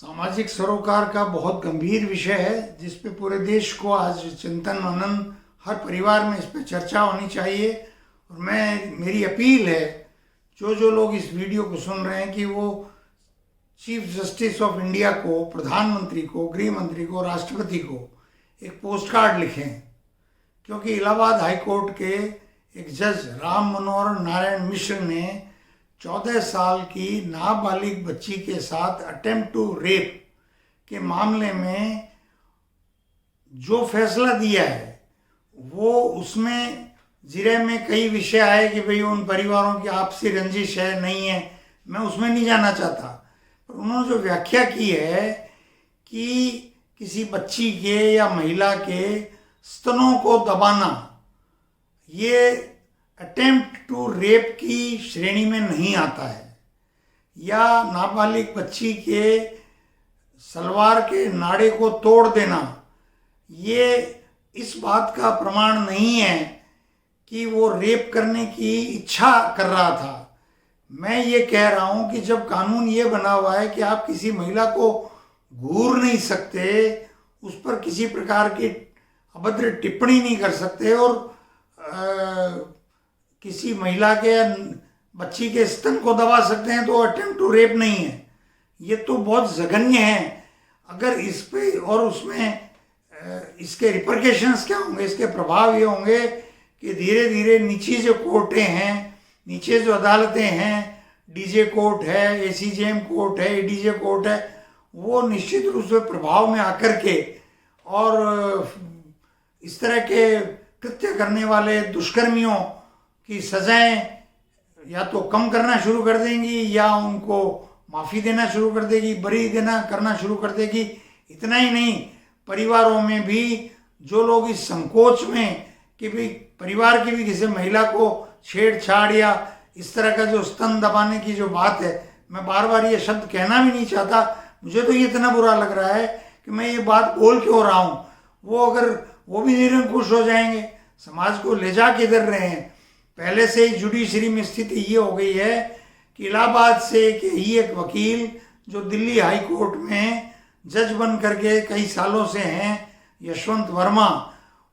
सामाजिक सरोकार का बहुत गंभीर विषय है जिस पे पूरे देश को आज चिंतन मनन, हर परिवार में इस पे चर्चा होनी चाहिए। और मेरी अपील है जो लोग इस वीडियो को सुन रहे हैं कि वो चीफ जस्टिस ऑफ इंडिया को, प्रधानमंत्री को, गृह मंत्री को, राष्ट्रपति को एक पोस्ट कार्ड लिखें, क्योंकि इलाहाबाद हाई कोर्ट के एक जज राम मनोहर नारायण मिश्र ने 14 साल की नाबालिग बच्ची के साथ अटेम्प्ट टू रेप के मामले में जो फैसला दिया है वो उसमें जिरे में कई विषय आए कि भाई उन परिवारों की आपसी रंजिश है, नहीं है, मैं उसमें नहीं जाना चाहता। पर उन्होंने जो व्याख्या की है कि किसी बच्ची के या महिला के स्तनों को दबाना ये अटेम्प्ट टू रेप की श्रेणी में नहीं आता है, या नाबालिग बच्ची के सलवार के नाड़े को तोड़ देना ये इस बात का प्रमाण नहीं है कि वो रेप करने की इच्छा कर रहा था। मैं ये कह रहा हूँ कि जब कानून ये बना हुआ है कि आप किसी महिला को घूर नहीं सकते, उस पर किसी प्रकार की अभद्र टिप्पणी नहीं कर सकते और किसी महिला के बच्ची के स्तन को दबा सकते हैं, तो अटेम्प्ट टू रेप नहीं है। ये तो बहुत जघन्य है। अगर इस पे और उसमें इसके रिपरकेशंस क्या होंगे, इसके प्रभाव ये होंगे कि धीरे धीरे नीचे जो कोर्टें हैं, नीचे जो अदालतें हैं, डीजे कोर्ट है, एसीजेएम कोर्ट है, एडीजे कोर्ट है, वो निश्चित रूप से प्रभाव में आकर के और इस तरह के कृत्य करने वाले दुष्कर्मियों की सजाएं या तो कम करना शुरू कर देंगी या उनको माफ़ी देना शुरू कर देगी, बरी करना शुरू कर देगी। इतना ही नहीं, परिवारों में भी जो लोग इस संकोच में कि भाई परिवार की भी किसी महिला को छेड़छाड़ या इस तरह का जो स्तन दबाने की जो बात है, मैं बार बार ये शब्द कहना भी नहीं चाहता, मुझे तो ये इतना बुरा लग रहा है कि मैं ये बात बोल क्यों रहा हूँ। वो अगर वो भी निरंकुश हो जाएंगे, समाज को ले जा किधर रहे हैं। पहले से ही जुडिशरी में स्थिति ये हो गई है कि इलाहाबाद से ही एक वकील जो दिल्ली हाई कोर्ट में जज बन करके कई सालों से हैं, यशवंत वर्मा,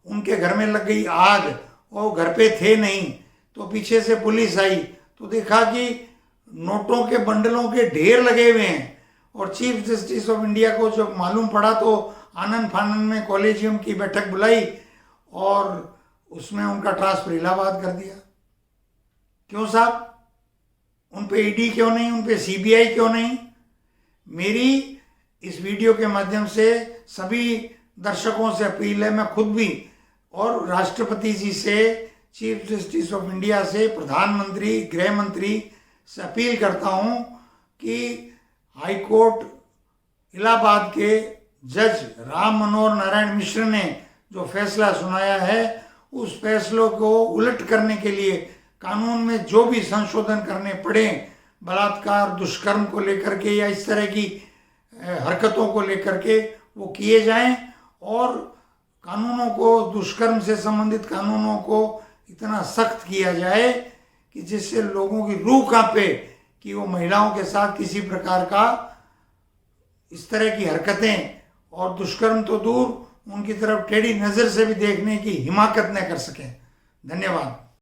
उनके घर में लग गई आग और घर पे थे नहीं, तो पीछे से पुलिस आई तो देखा कि नोटों के बंडलों के ढेर लगे हुए हैं। और चीफ जस्टिस ऑफ इंडिया को जब मालूम पड़ा तो आनंद फानंद में कॉलेजियम की बैठक बुलाई और उसमें उनका ट्रांसफर इलाहाबाद कर दिया। क्यों साहब? उन पे ईडी क्यों नहीं, उन पे सीबीआई क्यों नहीं? मेरी इस वीडियो के माध्यम से सभी दर्शकों से अपील है, मैं खुद भी और राष्ट्रपति जी से, चीफ जस्टिस ऑफ इंडिया से, प्रधानमंत्री, गृह मंत्री से अपील करता हूं कि हाई कोर्ट इलाहाबाद के जज राम मनोहर नारायण मिश्र ने जो फैसला सुनाया है उस फैसलों को उलट करने के लिए कानून में जो भी संशोधन करने पड़े, बलात्कार, दुष्कर्म को लेकर के या इस तरह की हरकतों को लेकर के वो किए जाएं और कानूनों को, दुष्कर्म से संबंधित कानूनों को इतना सख्त किया जाए कि जिससे लोगों की रूह कांपे कि वो महिलाओं के साथ किसी प्रकार का इस तरह की हरकतें और दुष्कर्म तो दूर, उनकी तरफ टेढ़ी नज़र से भी देखने की हिमाकत न कर सकें। धन्यवाद।